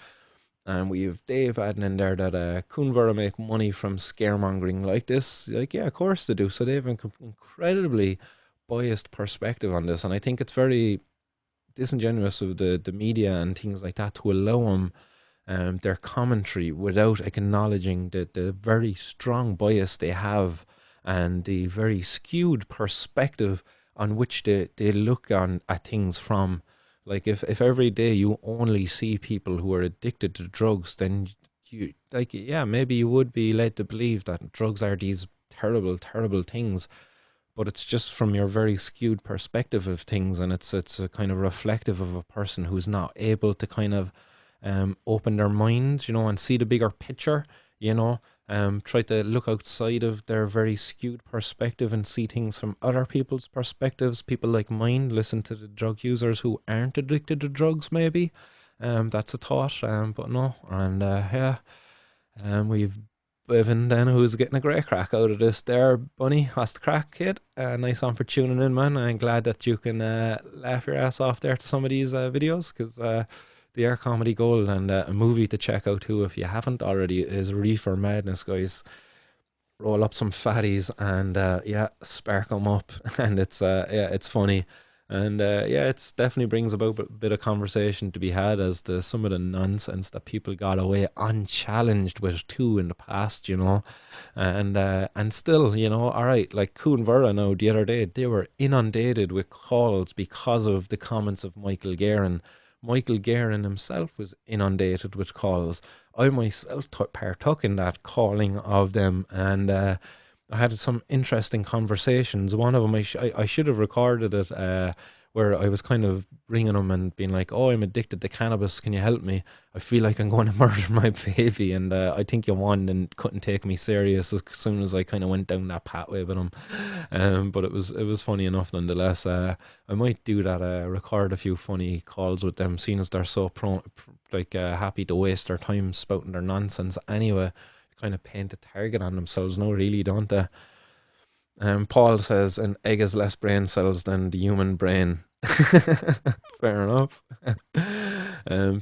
And we've Dave adding in there that Cuan Mhuire make money from scaremongering like this. Like, yeah, of course they do. So they have an incredibly biased perspective on this. And I think it's very disingenuous of the media and things like that to allow them their commentary without acknowledging the very strong bias they have and the very skewed perspective on which they look on at things from. Like if every day you only see people who are addicted to drugs, then you like yeah, maybe you would be led to believe that drugs are these terrible, terrible things. But it's just from your very skewed perspective of things, and it's a kind of reflective of a person who's not able to kind of open their mind, and see the bigger picture, try to look outside of their very skewed perspective and see things from other people's perspectives. People like mine listen to the drug users who aren't addicted to drugs, maybe. That's a thought, but no. And yeah, we've Bevan then who's getting a great crack out of this there, Bunny. That's the crack, kid. Nice one for tuning in, man. I'm glad that you can laugh your ass off there to some of these videos, because they are comedy gold. And a movie to check out too, if you haven't already, is Reefer Madness, guys. Roll up some fatties and yeah, spark them up. And yeah, it's funny. And yeah, it's definitely brings about a bit of conversation to be had as to some of the nonsense that people got away unchallenged with too in the past, and still, all right, like Cuan Mhuire now the other day, they were inundated with calls because of the comments of Michael Guerin. Michael Guerin himself was inundated with calls. I myself partook in that calling of them, and I had some interesting conversations. One of them, I should have recorded it, where I was kind of ringing him and being like, "Oh, I'm addicted to cannabis. Can you help me? I feel like I'm going to murder my baby." And I think you won and couldn't take me serious as soon as I kind of went down that pathway with him. But it was funny enough nonetheless. I might do that. Record a few funny calls with them, seeing as they're so happy to waste their time spouting their nonsense anyway. Kind of paint a target on themselves, no, really, don't they? Paul says an egg has less brain cells than the human brain. Fair enough.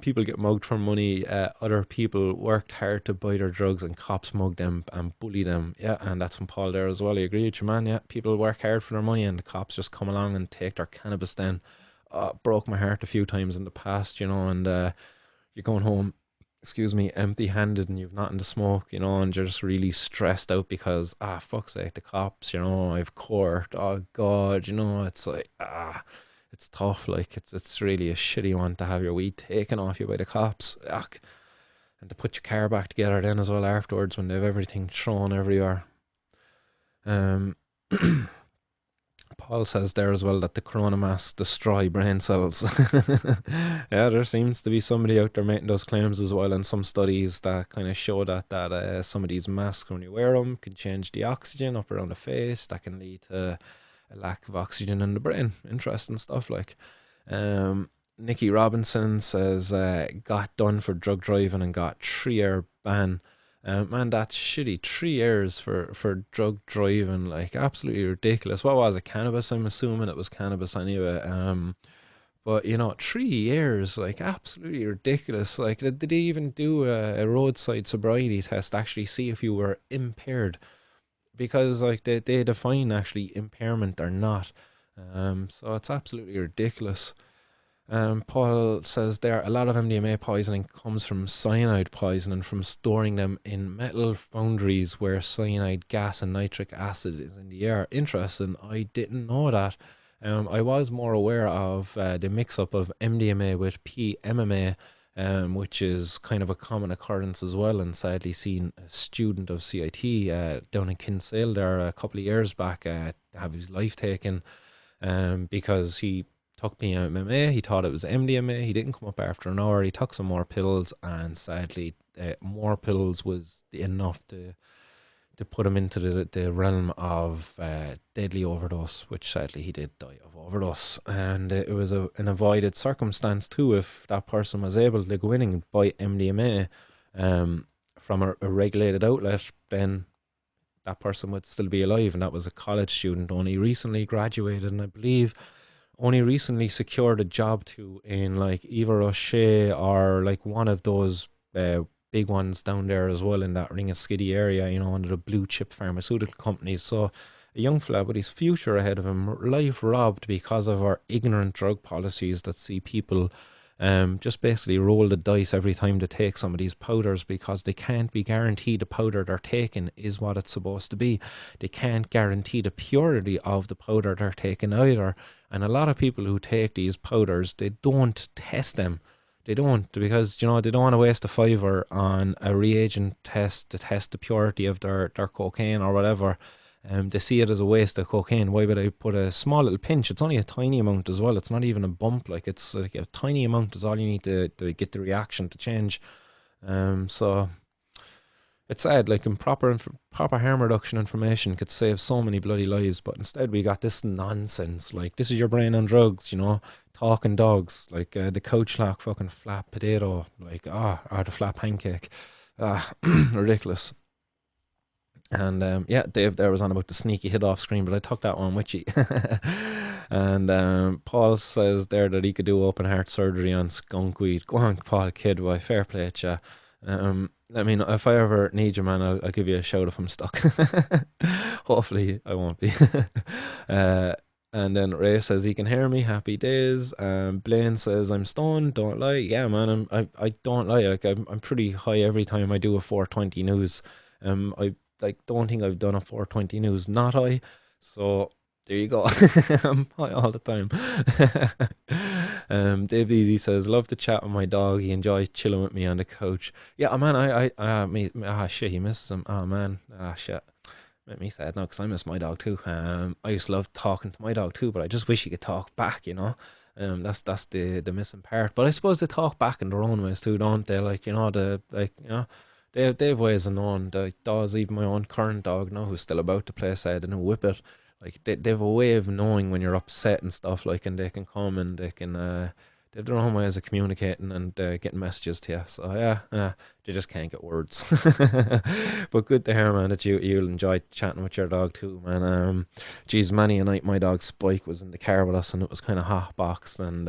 People get mugged for money. Other people worked hard to buy their drugs, and cops mug them and bully them. Yeah, and that's from Paul there as well. I agree with you, man. Yeah, people work hard for their money, and the cops just come along and take their cannabis. Then broke my heart a few times in the past, and you're going home, excuse me, empty-handed, and you've nothing to smoke, and you're just really stressed out because, fuck's sake, the cops, I've court, oh god, it's like, it's tough, like, it's really a shitty one to have your weed taken off you by the cops, and to put your car back together then as well afterwards when they've everything thrown everywhere. Paul says there as well that the corona masks destroy brain cells. Yeah, there seems to be somebody out there making those claims as well, and some studies that kind of show that some of these masks, when you wear them, can change the oxygen up around the face. That can lead to a lack of oxygen in the brain. Interesting stuff, like. Nikki Robinson says got done for drug driving and got 3-year ban. Man, that's shitty. 3 years for drug driving, like, absolutely ridiculous. What was it? Cannabis? I'm assuming it was cannabis anyway. But 3 years, like, absolutely ridiculous. Like, did they even do a roadside sobriety test to actually see if you were impaired? Because like they define actually impairment or not. So it's absolutely ridiculous. Paul says there a lot of MDMA poisoning comes from cyanide poisoning from storing them in metal foundries where cyanide gas and nitric acid is in the air. Interesting. I didn't know that. I was more aware of the mix-up of MDMA with PMMA, which is kind of a common occurrence as well. And sadly, seen a student of CIT down in Kinsale there a couple of years back have his life taken because he took PMMA. He thought it was MDMA. He didn't come up after an hour. He took some more pills, and sadly, more pills was enough to put him into the realm of deadly overdose, which sadly he did die of overdose. And it was an avoided circumstance too. If that person was able to go in and buy MDMA from a regulated outlet, then that person would still be alive. And that was a college student, only recently graduated, and I believe only recently secured a job in like Eva Roche or like one of those big ones down there as well in that Ring of Skiddy area, under the blue chip pharmaceutical companies. So a young fella with his future ahead of him, life robbed because of our ignorant drug policies that see people just basically roll the dice every time they take some of these powders, because they can't be guaranteed the powder they're taking is what it's supposed to be. They can't guarantee the purity of the powder they're taking either. And a lot of people who take these powders, they don't test them. They don't, because they don't want to waste a fiver on a reagent test to test the purity of their cocaine or whatever. They see it as a waste of cocaine. Why would I put a small little pinch? It's only a tiny amount as well. It's not even a bump. Like, it's like a tiny amount is all you need to get the reaction to change. So it's sad. Like, in proper harm reduction information could save so many bloody lives, but instead we got this nonsense. Like, this is your brain on drugs, talking dogs, like the couch lock fucking flat potato, like or the flat pancake, ridiculous. And Dave there was on about the sneaky hit off screen, but I took that one with you. And Paul says there that he could do open heart surgery on skunk weed. Go on, Paul, kid, boy, fair play to you. I mean, if I ever need you, man, I'll give you a shout if I'm stuck. Hopefully I won't be. And then Ray says he can hear me. Happy days. Blaine says I'm stoned. Don't lie. Yeah, man. I don't lie. Like, I'm pretty high every time I do a 420 news. I don't think I've done a 420 news not high. So there you go. I'm high all the time. Dave Easy says love to chat with my dog. He enjoys chilling with me on the couch. Yeah, man. Shit, he misses him. Oh man. Shit. Made me sad now because I miss my dog too. I used to love talking to my dog too, but I just wish he could talk back. That's the missing part. But I suppose they talk back in their own ways too, don't they? They have ways of knowing. The dogs, even my own current dog now, who's still about to play sad and whippet, like they have a way of knowing when you're upset and stuff. Like, and they can come and they can they have their own ways of communicating and getting messages to you. So yeah, they just can't get words. But good to hear, man, that you'll enjoy chatting with your dog too, man. Geez, many a night my dog Spike was in the car with us and it was kind of hot boxed, and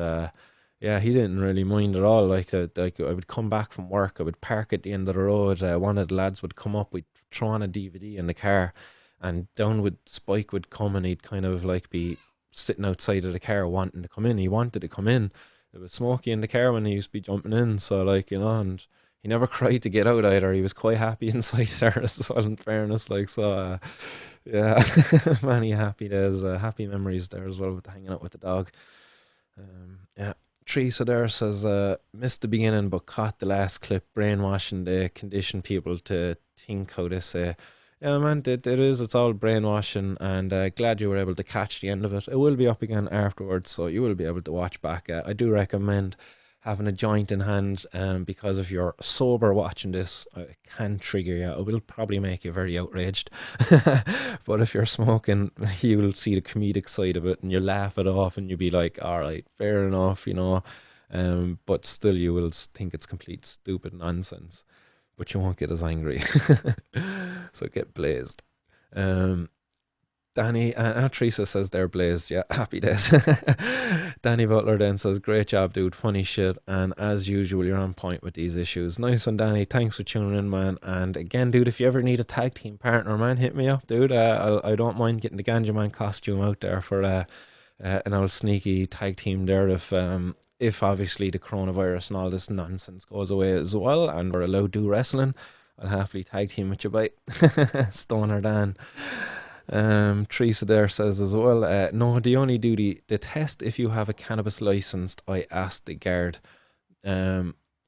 yeah, he didn't really mind at all. Like I would come back from work, I would park at the end of the road. One of the lads would come up, we'd throw on a DVD in the car, and down would Spike would come, and he'd kind of like be sitting outside of the car wanting to come in. He wanted to come in. It was smoky in the car when he used to be jumping in, so and he never cried to get out either. He was quite happy inside there as well, in fairness. Yeah, many happy days, happy memories there as well with hanging out with the dog. Yeah. Teresa there says, missed the beginning but caught the last clip. Brainwashing the condition people to think how they say. Yeah, man, it is. It's all brainwashing, and glad you were able to catch the end of it. It will be up again afterwards, so you will be able to watch back. I do recommend having a joint in hand, because if you're sober watching this, it can trigger you. It will probably make you very outraged. But if you're smoking, you will see the comedic side of it, and you laugh it off, and you'll be like, all right, fair enough, but still you will think it's complete stupid nonsense. But you won't get as angry. So get blazed. Danny, Teresa says they're blazed. Yeah, happy days. Danny Butler then says, great job, dude. Funny shit. And as usual, you're on point with these issues. Nice one, Danny. Thanks for tuning in, man. And again, dude, if you ever need a tag team partner, man, hit me up, dude. I don't mind getting the Ganja Man costume out there for an old sneaky tag team there if obviously the coronavirus and all this nonsense goes away as well and we're allowed to do wrestling. I'll happily tag team with you, bye. Stoner Dan. Teresa there says as well, no, they only do the test if you have a cannabis licensed. I asked the guard.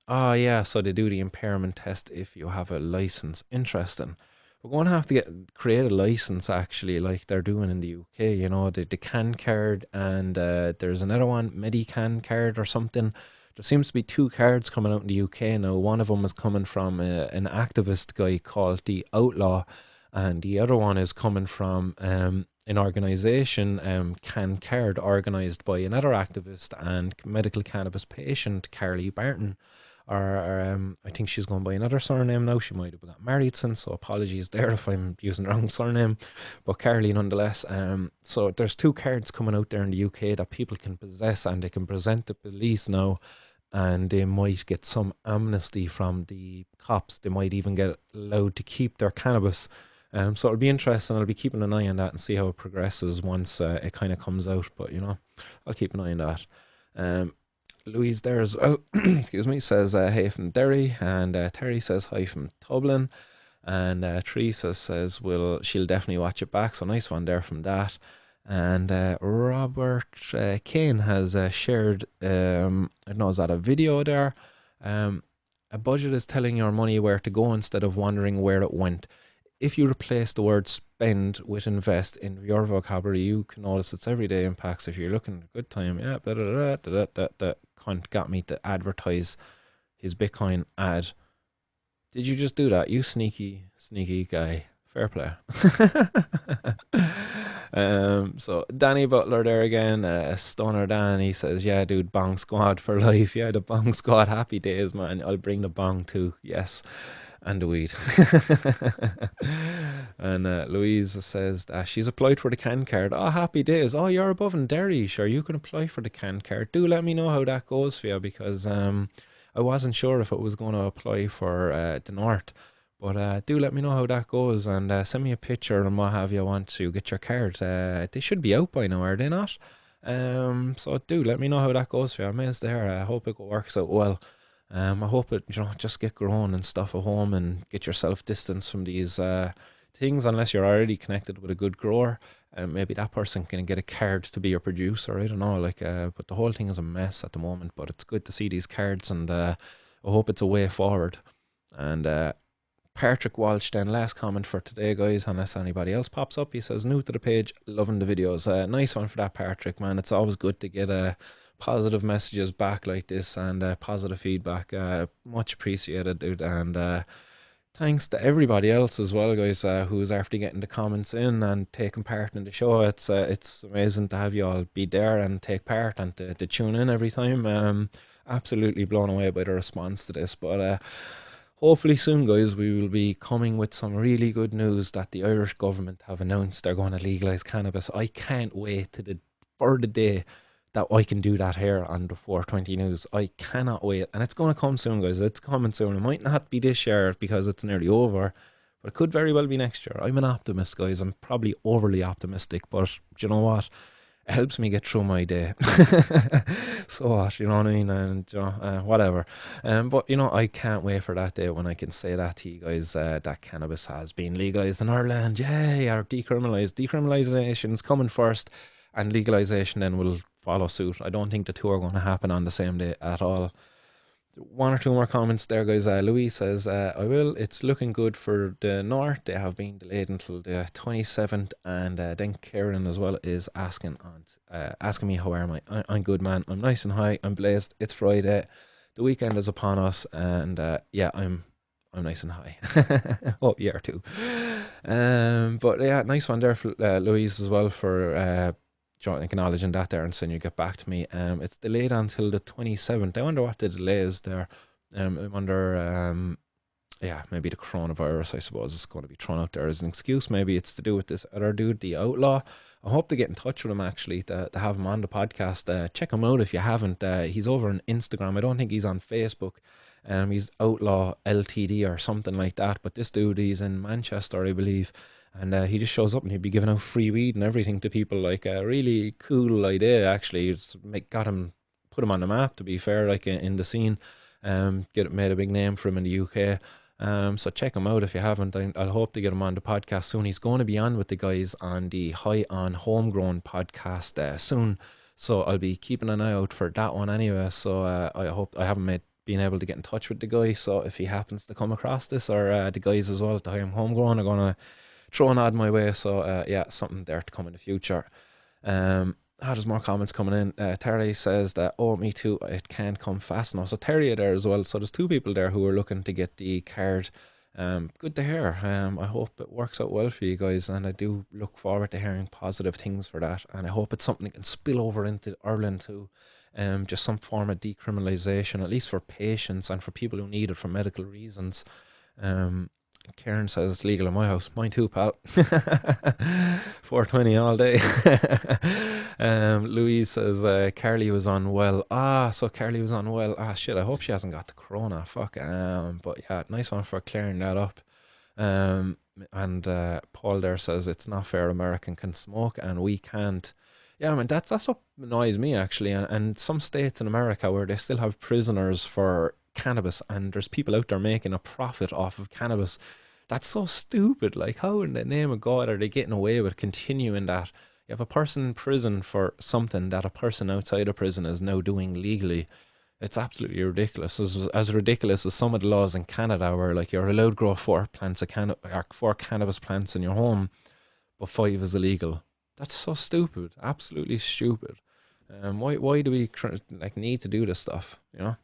Oh yeah, so they do the impairment test if you have a license. Interesting. We're going to have to create a license actually, like they're doing in the UK. You know, the CAN card, and there's another one, Medican card or something. There seems to be two cards coming out in the UK now. One of them is coming from an activist guy called the Outlaw, and the other one is coming from an organisation, CAN Card, organised by another activist and medical cannabis patient, Carly Barton. Or I think she's going by another surname now. She might have got married since, so apologies there if I'm using the wrong surname. But Carly nonetheless. So there's two cards coming out there in the UK that people can possess, and they can present to police now, and they might get some amnesty from the cops. They might even get allowed to keep their cannabis. So it'll be interesting. I'll be keeping an eye on that and see how it progresses once it kind of comes out. But I'll keep an eye on that. Louise there as well, excuse me, says hey from Derry, and Terry says hi from Dublin, and Teresa says she'll definitely watch it back. So nice one there from that. And Robert Kane has shared, I don't know, is that a video there? A budget is telling your money where to go instead of wondering where it went. If you replace the word spend with invest in your vocabulary, you can notice its everyday impacts. If you're looking at a good time, yeah, that cunt got me to advertise his Bitcoin ad. Did you just do that? You sneaky guy. Fair play. So Danny Butler there again, Stoner Dan, he says, yeah, dude, bong squad for life. Yeah, the bong squad, happy days, man. I'll bring the bong too. Yes. And the weed. And Louise says she's applied for the CAN card. Oh, happy days. Oh, you're above in Derry. Sure, you can apply for the CAN card. Do let me know how that goes for you, because I wasn't sure if it was going to apply for the North. But do let me know how that goes, and send me a picture and what have you want to get your card. They should be out by now, are they not? So do let me know how that goes for you. I'm amazed there. I hope it works out well. I hope it, just get growing and stuff at home, and get yourself distance from these things, unless you're already connected with a good grower. Maybe that person can get a card to be your producer. I don't know, but the whole thing is a mess at the moment. But it's good to see these cards, and I hope it's a way forward. And Patrick Walsh then, last comment for today, guys, unless anybody else pops up. He says, new to the page, loving the videos. Nice one for that, Patrick, man. It's always good to get positive messages back like this, and positive feedback. Much appreciated, dude. And thanks to everybody else as well, guys, who's after getting the comments in and taking part in the show. It's amazing to have you all be there and take part, and to tune in every time. Absolutely blown away by the response to this. But hopefully soon, guys, we will be coming with some really good news that the Irish government have announced they're going to legalise cannabis. I can't wait for the day that I can do that here on the 420 News. I cannot wait. And it's going to come soon, guys. It's coming soon. It might not be this year because it's nearly over, but it could very well be next year. I'm an optimist, guys. I'm probably overly optimistic, but do you know what? It helps me get through my day. So what, you know what I mean? And whatever. But I can't wait for that day when I can say that to you guys, that cannabis has been legalised in Ireland. Yay, or decriminalised. Decriminalisation is coming first, and legalisation then will follow suit. I don't think the two are going to happen on the same day at all. One or two more comments there, guys. Louis says, I will. It's looking good for the North. They have been delayed until the 27th. And then Kieran as well is asking me how am I. I'm good, man. I'm nice and high. I'm blazed. It's Friday. The weekend is upon us. And yeah, I'm nice and high. Oh, yeah, too. But yeah, nice one there for Louise as well for acknowledging that there, and saying you get back to me. It's delayed until the 27th. I wonder what the delay is there. I wonder, yeah, maybe the coronavirus, I suppose, is going to be thrown out there as an excuse. Maybe it's to do with this other dude, the Outlaw. I hope to get in touch with him, actually, to have him on the podcast. Check him out if you haven't. He's over on Instagram. I don't think he's on Facebook. He's Outlaw LTD or something like that. But this dude, he's in Manchester, I believe. And he just shows up, and he'd be giving out free weed and everything to people. Like a really cool idea, actually. It's put him on the map, to be fair, like in the scene. Made a big name for him in the UK. So check him out if you haven't. I'll hope to get him on the podcast soon. He's going to be on with the guys on the High on Homegrown podcast soon. So I'll be keeping an eye out for that one anyway. So I hope I haven't made being able to get in touch with the guy. So if he happens to come across this, or the guys as well at the High Homegrown are going to throw an ad my way. So yeah, something there to come in the future. There's more comments coming in. Terry says that, oh, me too, it can't come fast enough. So Terry there as well. So there's two people there who are looking to get the card. Good to hear. I hope it works out well for you guys, and I do look forward to hearing positive things for that. And I hope it's something that can spill over into Ireland too. Just some form of decriminalisation, at least for patients and for people who need it for medical reasons. Karen says it's legal in my house. Mine too, pal. 420 all day. Louise says Carly was unwell. So Carly was unwell. Shit, I hope she hasn't got the corona. Fuck. But yeah, nice one for clearing that up. And Paul there says it's not fair American can smoke and we can't. Yeah, I mean, that's what annoys me, actually. And some states in America where they still have prisoners for cannabis, and there's people out there making a profit off of cannabis. That's so stupid. Like, how in the name of God are they getting away with continuing that? You have a person in prison for something that a person outside of prison is now doing legally. It's absolutely ridiculous. As ridiculous as some of the laws in Canada, where like you're allowed to grow four cannabis plants in your home, but 5 is illegal. That's so stupid. Absolutely stupid. Why do we need to do this stuff? You know.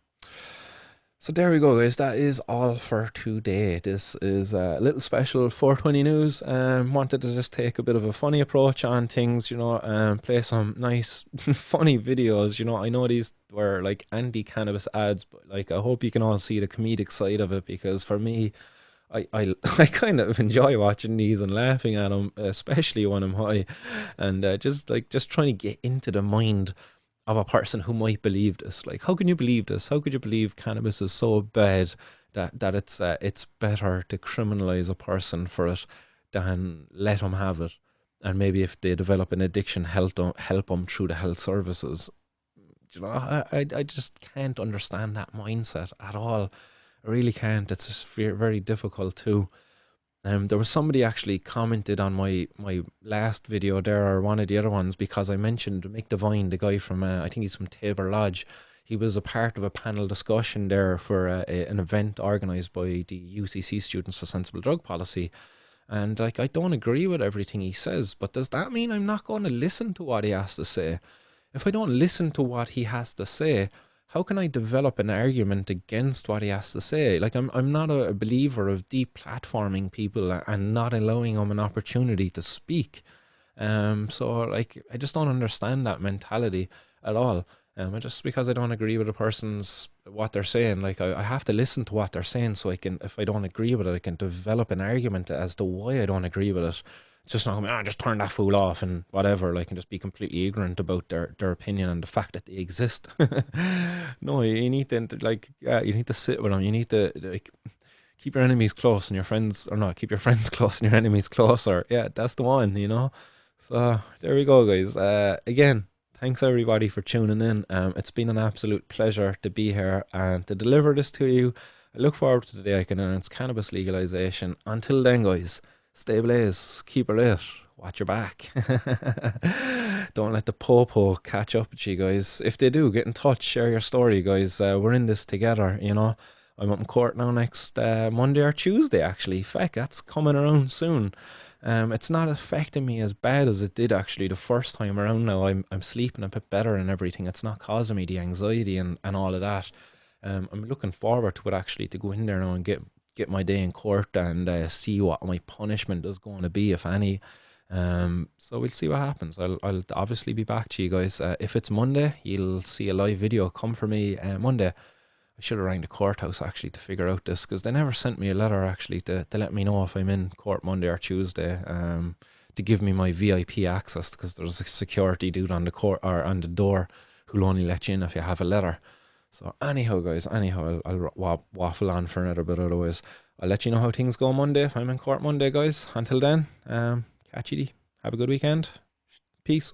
So there we go, guys. That is all for today. This is a little special 420 news. Wanted to just take a bit of a funny approach on things, you know, play some nice, funny videos. You know, I know these were like anti-cannabis ads, but like I hope you can all see the comedic side of it, because for me, I kind of enjoy watching these and laughing at them, especially when I'm high, and just trying to get into the mind of a person who might believe this. Like, how can you believe this? How could you believe cannabis is so bad that it's better to criminalize a person for it than let them have it, and maybe if they develop an addiction, help them through the health services. You know, I just can't understand that mindset at all. I really can't. It's just very difficult too. There was somebody actually commented on my last video there, or one of the other ones, because I mentioned Mick Devine, the guy from, I think he's from Tabor Lodge. He was a part of a panel discussion there for an event organised by the UCC Students for Sensible Drug Policy. And like, I don't agree with everything he says, but does that mean I'm not going to listen to what he has to say? If I don't listen to what he has to say, how can I develop an argument against what he has to say? Like, I'm not a believer of deplatforming people and not allowing them an opportunity to speak. So like, I just don't understand that mentality at all. Just because I don't agree with what they're saying, like I have to listen to what they're saying, so I can, if I don't agree with it, I can develop an argument as to why I don't agree with it. It's just not just turn that fool off and whatever, like, and just be completely ignorant about their opinion and the fact that they exist. No, you need to you need to sit with them. You need to like keep your enemies close and your friends, or not, keep your friends close and your enemies closer. Yeah, that's the one, you know. So there we go, guys. Again, thanks everybody for tuning in. It's been an absolute pleasure to be here and to deliver this to you. I look forward to the day I can announce cannabis legalization. Until then, guys, stay blaze, keep it lit, watch your back. Don't let the po-po catch up with you, guys. If they do, get in touch, share your story, guys. We're in this together, you know. I'm up in court now next Monday or Tuesday, actually. Feck, that's coming around soon. It's not affecting me as bad as it did actually the first time around now. I'm sleeping a bit better and everything. It's not causing me the anxiety and all of that. I'm looking forward to it actually, to go in there now and get my day in court and see what my punishment is going to be, if any. So we'll see what happens. I'll obviously be back to you guys. If it's Monday, you'll see a live video come for me Monday. I should have rang the courthouse actually to figure out this, because they never sent me a letter actually to let me know if I'm in court Monday or Tuesday, to give me my VIP access, because there's a security dude on the court or on the door who'll only let you in if you have a letter. So anyhow, guys, I'll waffle on for another bit. Otherwise, I'll let you know how things go Monday if I'm in court Monday, guys. Until then, catch you. Have a good weekend. Peace.